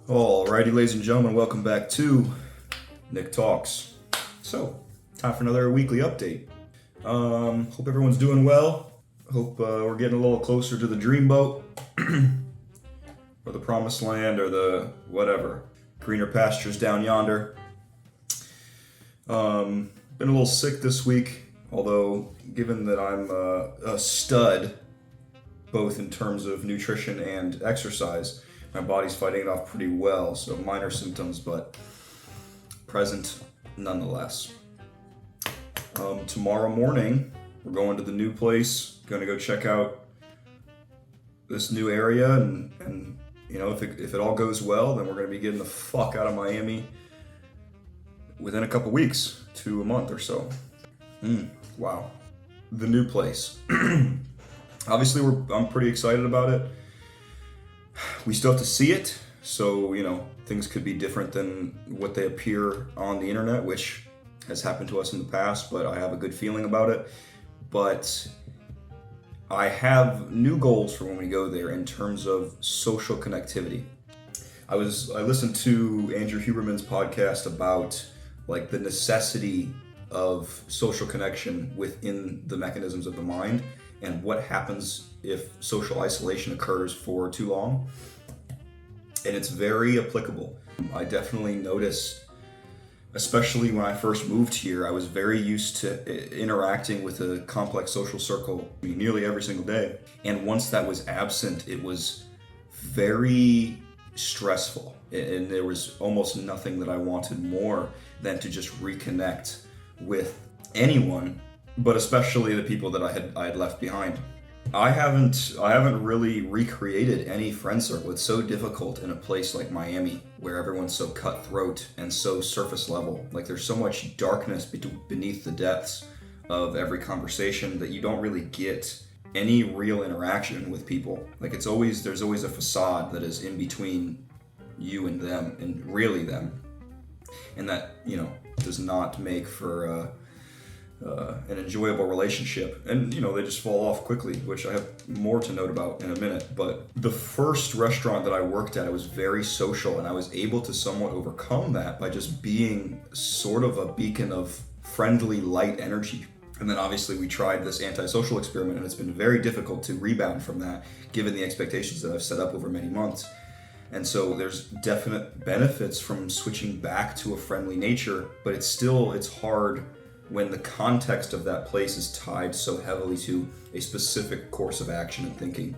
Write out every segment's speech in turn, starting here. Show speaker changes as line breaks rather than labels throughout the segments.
Alrighty, ladies and gentlemen, welcome back to Nick Talks. So, time for another weekly update. Hope everyone's doing well. Hope we're getting a little closer to the dreamboat, or the promised land, or the whatever. Greener pastures down yonder. Been a little sick this week, although given that I'm a stud, both in terms of nutrition and exercise, my body's fighting it off pretty well, so minor symptoms, but present nonetheless. Tomorrow morning, we're going to the new place, gonna go check out this new area, and you know, if it all goes well, then we're gonna be getting the fuck out of Miami within a couple weeks to a month or so. Wow. The new place. Obviously, I'm pretty excited about it. We still have to see it, so, you know, things could be different than what they appear on the internet, which has happened to us in the past, but I have a good feeling about it. But I have new goals for when we go there in terms of social connectivity. I listened to Andrew Huberman's podcast about like the necessity of social connection within the mechanisms of the mind and what happens if social isolation occurs for too long. And it's very applicable. I definitely noticed, especially when I first moved here, I was very used to interacting with a complex social circle nearly every single day. And once that was absent, it was very stressful. And there was almost nothing that I wanted more than to just reconnect with anyone, but especially the people that I had left behind. I haven't really recreated any friend circle. It's so difficult in a place like Miami where everyone's so cutthroat and so surface level. Like there's so much darkness beneath the depths of every conversation that you don't really get any real interaction with people. Like there's always a facade that is in between you and them, and really them. And that, you know, does not make for an enjoyable relationship, and you know, they just fall off quickly, which I have more to note about in a minute. But the first restaurant that I worked at, it was very social, and I was able to somewhat overcome that by just being sort of a beacon of friendly light energy. And then obviously we tried this antisocial experiment, and it's been very difficult to rebound from that given the expectations that I've set up over many months. And so there's definite benefits from switching back to a friendly nature, but it's hard when the context of that place is tied so heavily to a specific course of action and thinking.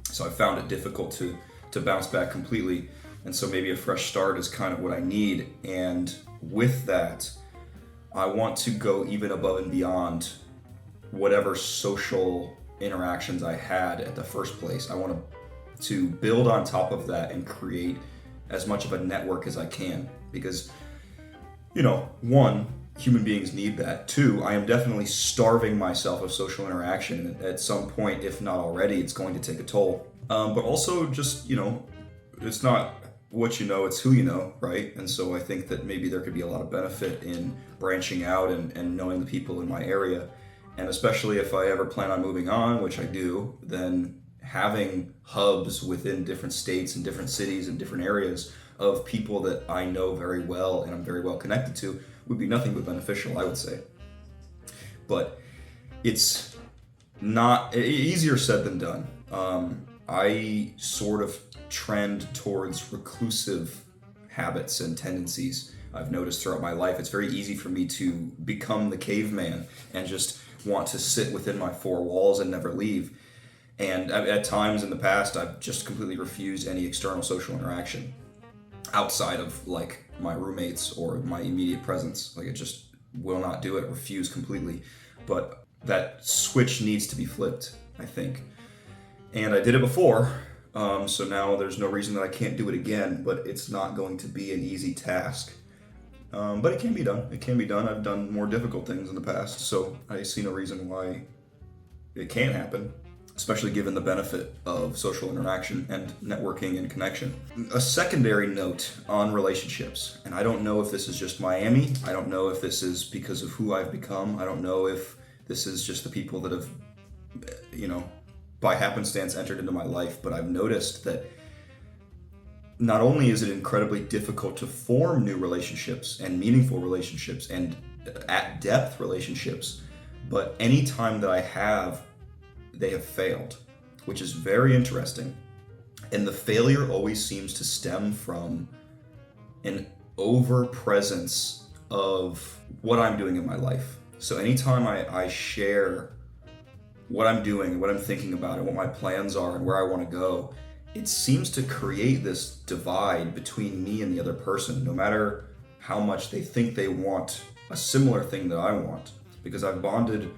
So I found it difficult to bounce back completely. And so maybe a fresh start is kind of what I need. And with that, I want to go even above and beyond whatever social interactions I had at the first place. I want to build on top of that and create as much of a network as I can. Because, you know, one, human beings need that. Two, I am definitely starving myself of social interaction, and at some point, if not already, it's going to take a toll. But also just, you know, it's not what you know, it's who you know, right? And so I think that maybe there could be a lot of benefit in branching out and knowing the people in my area. And especially if I ever plan on moving on, which I do, then having hubs within different states and different cities and different areas of people that I know very well and I'm very well connected to would be nothing but beneficial, I would say. But it's not easier said than done. I sort of trend towards reclusive habits and tendencies. I've noticed throughout my life, it's very easy for me to become the caveman and just want to sit within my four walls and never leave. And at times in the past, I've just completely refused any external social interaction outside of like my roommates or my immediate presence. Like, it just will not do it, refuse completely. But that switch needs to be flipped, I think. And I did it before, so now there's no reason that I can't do it again, but it's not going to be an easy task. But it can be done. It can be done. I've done more difficult things in the past, so I see no reason why it can't happen, especially given the benefit of social interaction and networking and connection. A secondary note on relationships, and I don't know if this is just Miami, I don't know if this is because of who I've become, I don't know if this is just the people that have, you know, by happenstance entered into my life, but I've noticed that not only is it incredibly difficult to form new relationships and meaningful relationships and at depth relationships, but any time that I have, they have failed, which is very interesting. And the failure always seems to stem from an over presence of what I'm doing in my life. So anytime I share what I'm doing, what I'm thinking about, and what my plans are and where I want to go, it seems to create this divide between me and the other person, no matter how much they think they want a similar thing that I want. Because I've bonded,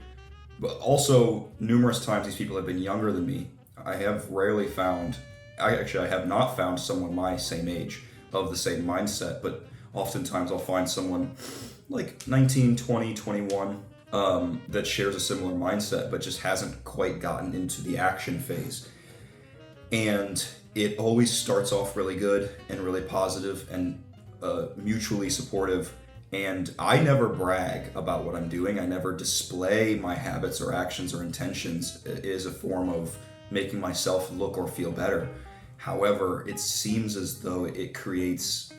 but also numerous times these people have been younger than me. I have not found someone my same age of the same mindset, but oftentimes I'll find someone like 19, 20, 21 that shares a similar mindset, but just hasn't quite gotten into the action phase. And it always starts off really good and really positive and mutually supportive. And I never brag about what I'm doing. I never display my habits or actions or intentions as a form of making myself look or feel better. However, it seems as though it creates,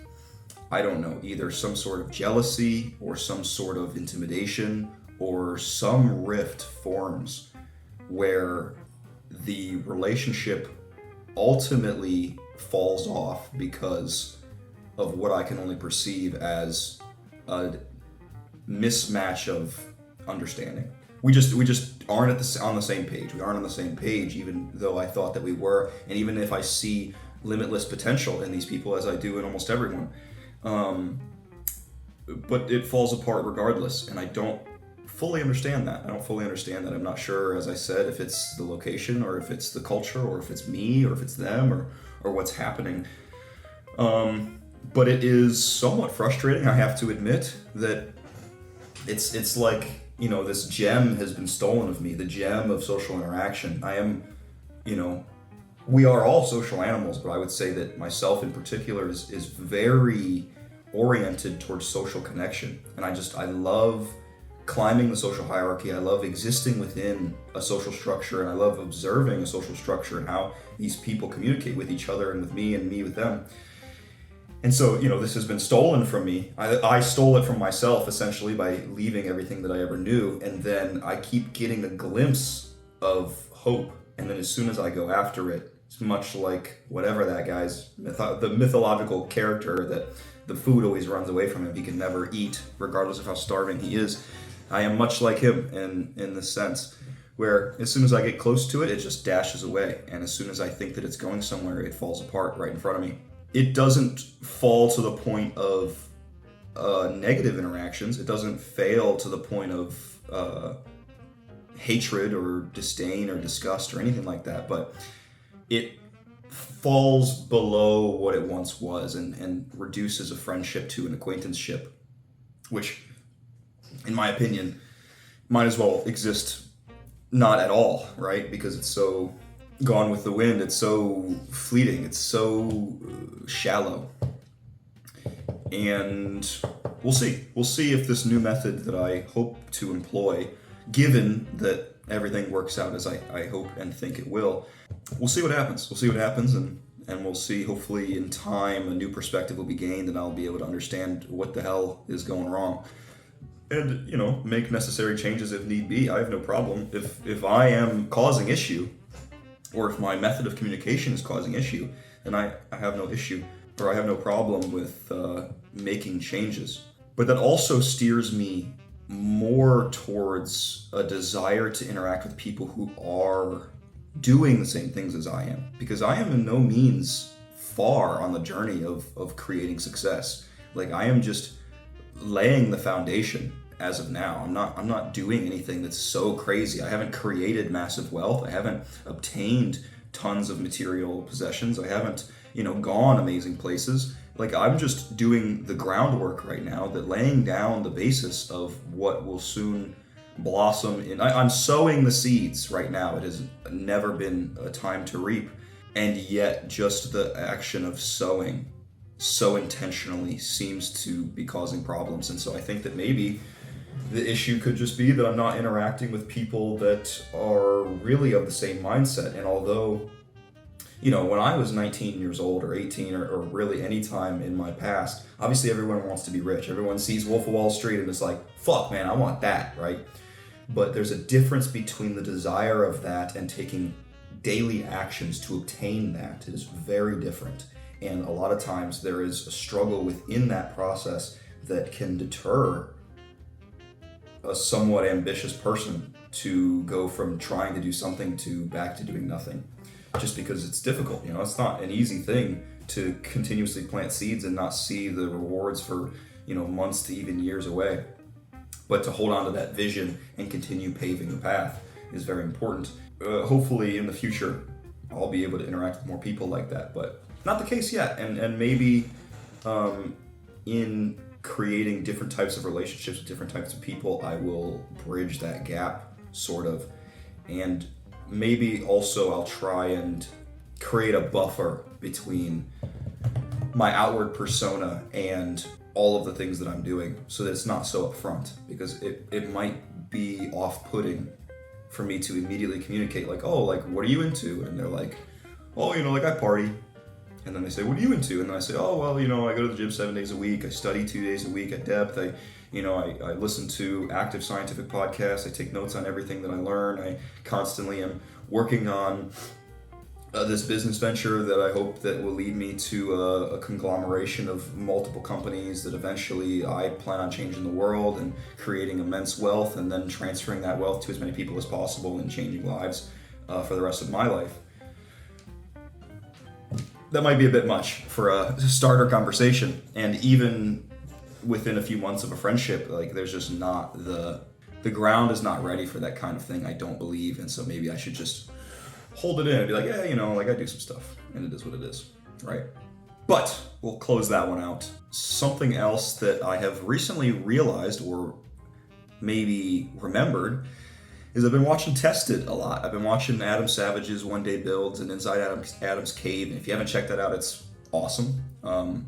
I don't know, either some sort of jealousy or some sort of intimidation or some rift forms where the relationship ultimately falls off because of what I can only perceive as a mismatch of understanding. We just aren't on the same page. We aren't on the same page, even though I thought that we were, and even if I see limitless potential in these people, as I do in almost everyone. But it falls apart regardless, and I don't fully understand that. I'm not sure, as I said, if it's the location or if it's the culture or if it's me or if it's them or what's happening. But it is somewhat frustrating, I have to admit, that it's like, this gem has been stolen of me, the gem of social interaction. I am, we are all social animals, but I would say that myself in particular is very oriented towards social connection. And I love climbing the social hierarchy. I love existing within a social structure, and I love observing a social structure and how these people communicate with each other and with me and me with them. And so, this has been stolen from me. I stole it from myself, essentially, by leaving everything that I ever knew. And then I keep getting a glimpse of hope. And then as soon as I go after it, it's much like whatever that guy's, the mythological character that the food always runs away from him. He can never eat, regardless of how starving he is. I am much like him in this sense, where as soon as I get close to it, it just dashes away. And as soon as I think that it's going somewhere, it falls apart right in front of me. It doesn't fall to the point of negative interactions. It doesn't fail to the point of hatred or disdain or disgust or anything like that. But it falls below what it once was and reduces a friendship to an acquaintanceship, which, in my opinion, might as well exist not at all, right? Because it's so gone with the wind, it's so fleeting, it's so shallow. And we'll see if this new method that I hope to employ, given that everything works out as I hope and think it will, we'll see what happens. And we'll see, hopefully in time, a new perspective will be gained and I'll be able to understand what the hell is going wrong. And, make necessary changes if need be. I have no problem. If I am causing issue, or if my method of communication is causing issue, then I have no issue, or I have no problem with making changes. But that also steers me more towards a desire to interact with people who are doing the same things as I am, because I am in no means far on the journey of creating success. Like, I am just laying the foundation as of now. I'm not doing anything that's so crazy. I haven't created massive wealth. I haven't obtained tons of material possessions. I haven't, gone amazing places. Like, I'm just doing the groundwork right now, that laying down the basis of what will soon blossom in. I'm sowing the seeds right now. It has never been a time to reap. And yet just the action of sowing so intentionally seems to be causing problems. And so I think that maybe the issue could just be that I'm not interacting with people that are really of the same mindset. And although when I was 19 years old or 18 or really any time in my past, obviously everyone wants to be rich. Everyone sees Wolf of Wall Street and it's like, fuck, man, I want that, right? But there's a difference between the desire of that and taking daily actions to obtain that. It is very different. And a lot of times there is a struggle within that process that can deter a somewhat ambitious person to go from trying to do something to back to doing nothing, just because it's difficult. It's not an easy thing to continuously plant seeds and not see the rewards for months to even years away. But to hold on to that vision and continue paving the path is very important. Hopefully in the future I'll be able to interact with more people like that, but not the case yet. And maybe in creating different types of relationships with different types of people, I will bridge that gap, sort of. And maybe also I'll try and create a buffer between my outward persona and all of the things that I'm doing, so that it's not so upfront, because it might be off-putting for me to immediately communicate, like, oh, like, what are you into? And they're like, oh, like, I party. And then they say, what are you into? And then I say, oh, well, I go to the gym 7 days a week. I study 2 days a week at depth. I listen to active scientific podcasts. I take notes on everything that I learn. I constantly am working on this business venture that I hope that will lead me to a conglomeration of multiple companies that eventually I plan on changing the world and creating immense wealth, and then transferring that wealth to as many people as possible and changing lives for the rest of my life. That might be a bit much for a starter conversation, and even within a few months of a friendship, like, there's just not the ground is not ready for that kind of thing, I don't believe. And so maybe I should just hold it in and be like, yeah, like, I do some stuff, and it is what it is, right? But we'll close that one out. Something else that I have recently realized, or maybe remembered, is I've been watching Tested a lot. I've been watching Adam Savage's One Day Builds and Inside Adam's Cave. And if you haven't checked that out, it's awesome. And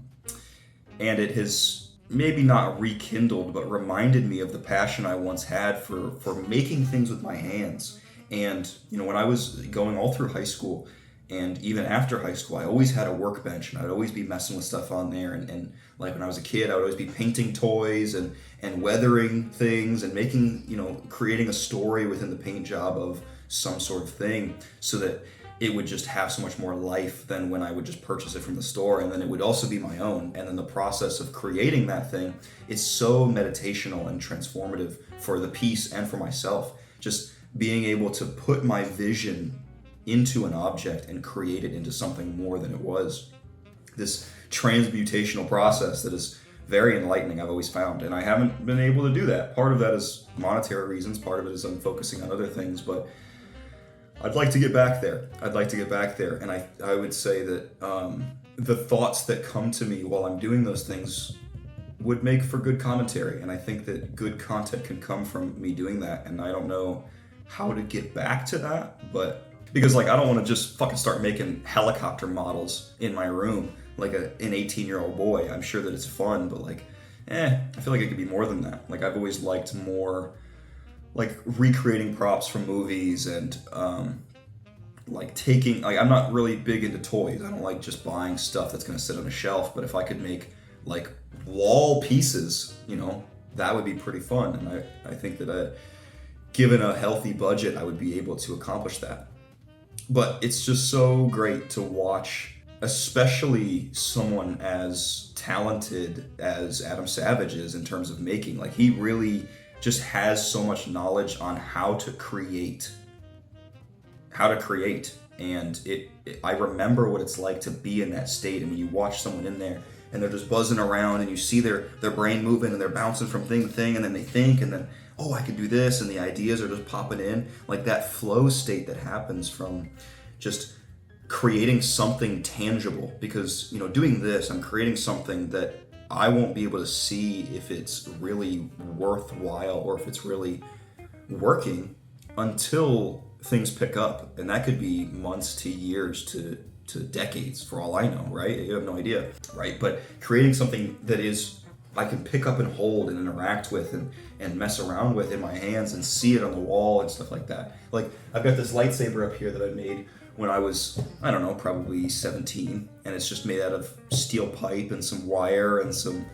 it has maybe not rekindled, but reminded me of the passion I once had for making things with my hands. And, when I was going all through high school and even after high school, I always had a workbench, and I'd always be messing with stuff on there. And like when I was a kid, I would always be painting toys and weathering things and making, creating a story within the paint job of some sort of thing, so that it would just have so much more life than when I would just purchase it from the store. And then it would also be my own. And then the process of creating that thing is so meditational and transformative for the piece and for myself. Just being able to put my vision into an object and create it into something more than it was. This transmutational process that is very enlightening, I've always found, and I haven't been able to do that. Part of that is monetary reasons, part of it is I'm focusing on other things, but I'd like to get back there. And I would say that the thoughts that come to me while I'm doing those things would make for good commentary, and I think that good content can come from me doing that, and I don't know how to get back to that, but because, like, I don't want to just fucking start making helicopter models in my room like an 18-year-old boy. I'm sure that it's fun, but I feel like it could be more than that. Like, I've always liked more like recreating props from movies and I'm not really big into toys. I don't like just buying stuff that's gonna sit on a shelf, but if I could make like wall pieces, that would be pretty fun. And I think that given a healthy budget, I would be able to accomplish that. But it's just so great to watch, especially someone as talented as Adam Savage is in terms of making. Like, he really just has so much knowledge on how to create. And I remember what it's like to be in that state. And when you watch someone in there and they're just buzzing around and you see their brain moving and they're bouncing from thing to thing, and then they think, and then, oh, I can do this, and the ideas are just popping in, like that flow state that happens from just creating something tangible. Because, doing this, I'm creating something that I won't be able to see if it's really worthwhile or if it's really working until things pick up. And that could be months to years to decades for all I know, right? You have no idea, right? But creating something that I can pick up and hold and interact with and mess around with in my hands and see it on the wall and stuff like that. Like, I've got this lightsaber up here that I made when I was, I don't know, probably 17, and it's just made out of steel pipe and some wire and some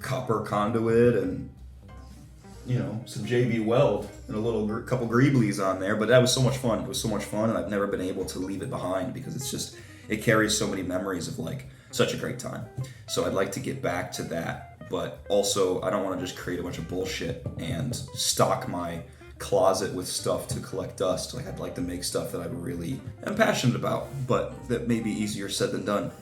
copper conduit and, you know, some JB Weld and a little couple Greeblies on there. But that was so much fun. It was so much fun, and I've never been able to leave it behind because it's just, it carries so many memories of like such a great time. So I'd like to get back to that, but also I don't want to just create a bunch of bullshit and stock my closet with stuff to collect dust. Like, I'd like to make stuff that I really am passionate about, but that may be easier said than done.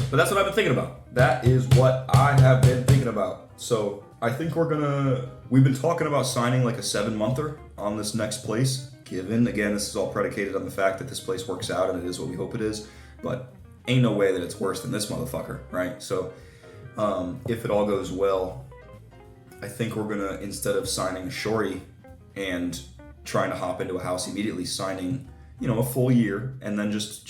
But that's what I've been thinking about. That is what I have been thinking about. So I think we've been talking about signing like a 7-monther on this next place, given, again, this is all predicated on the fact that this place works out and it is what we hope it is, but ain't no way that it's worse than this motherfucker, right? So if it all goes well, I think we're gonna, instead of signing a shorty and trying to hop into a house immediately, signing, you know, a full year and then just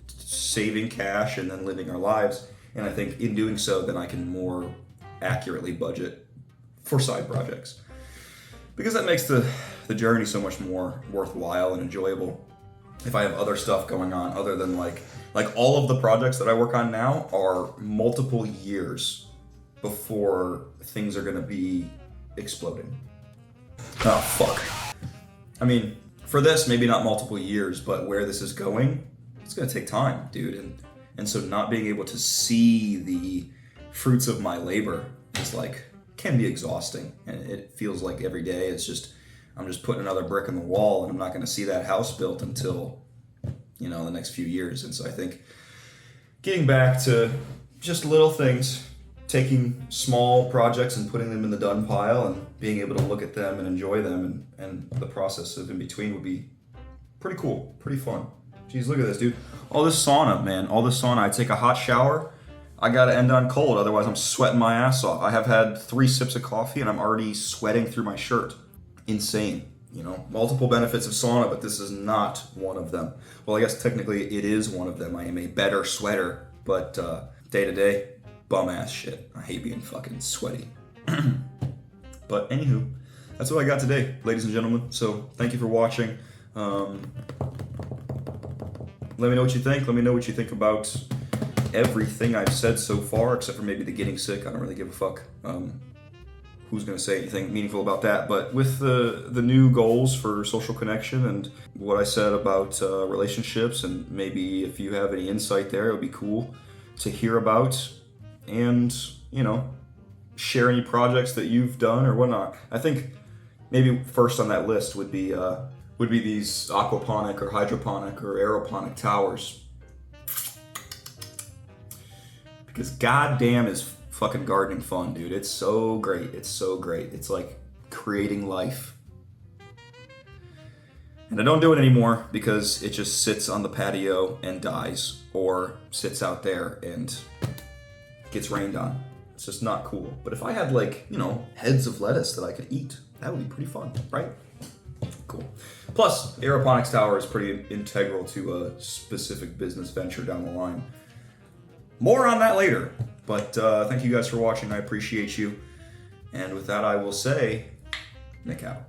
saving cash and then living our lives. And I think in doing so, then I can more accurately budget for side projects, because that makes the journey so much more worthwhile and enjoyable. If I have other stuff going on other than like all of the projects that I work on now are multiple years before things are gonna be exploding. Oh, fuck. I mean, for this, maybe not multiple years, but where this is going, it's gonna take time, dude. And so not being able to see the fruits of my labor is like, can be exhausting. And it feels like every day it's just, I'm just putting another brick in the wall and I'm not gonna see that house built until, you know, the next few years. And so I think getting back to just little things, taking small projects and putting them in the done pile and being able to look at them and enjoy them and the process of in between would be pretty cool, pretty fun. Jeez, look at this, dude. All this sauna, man. All this sauna. I take a hot shower, I gotta end on cold, otherwise I'm sweating my ass off. I have had 3 sips of coffee and I'm already sweating through my shirt. Insane. You know, multiple benefits of sauna, but this is not one of them. Well, I guess technically it is one of them. I am a better sweater, but day to day, bum ass shit. I hate being fucking sweaty. But anywho, that's what I got today, ladies and gentlemen. So thank you for watching. Let me know what you think. Let me know what you think about everything I've said so far, except for maybe the getting sick. I don't really give a fuck. Who's going to say anything meaningful about that? But with the new goals for social connection and what I said about relationships, and maybe if you have any insight there, it would be cool to hear about. And, you know, share any projects that you've done or whatnot. I think maybe first on that list would be these aquaponic or hydroponic or aeroponic towers. Because goddamn is fucking gardening fun, dude. It's so great. It's so great. It's like creating life. And I don't do it anymore because it just sits on the patio and dies, or sits out there and gets rained on. It's just not cool. But if I had, like, you know, heads of lettuce that I could eat, that would be pretty fun, right? Cool. Plus, aeroponics tower is pretty integral to a specific business venture down the line. More on that later. But thank you guys for watching. I appreciate you. And with that, I will say, Nick out.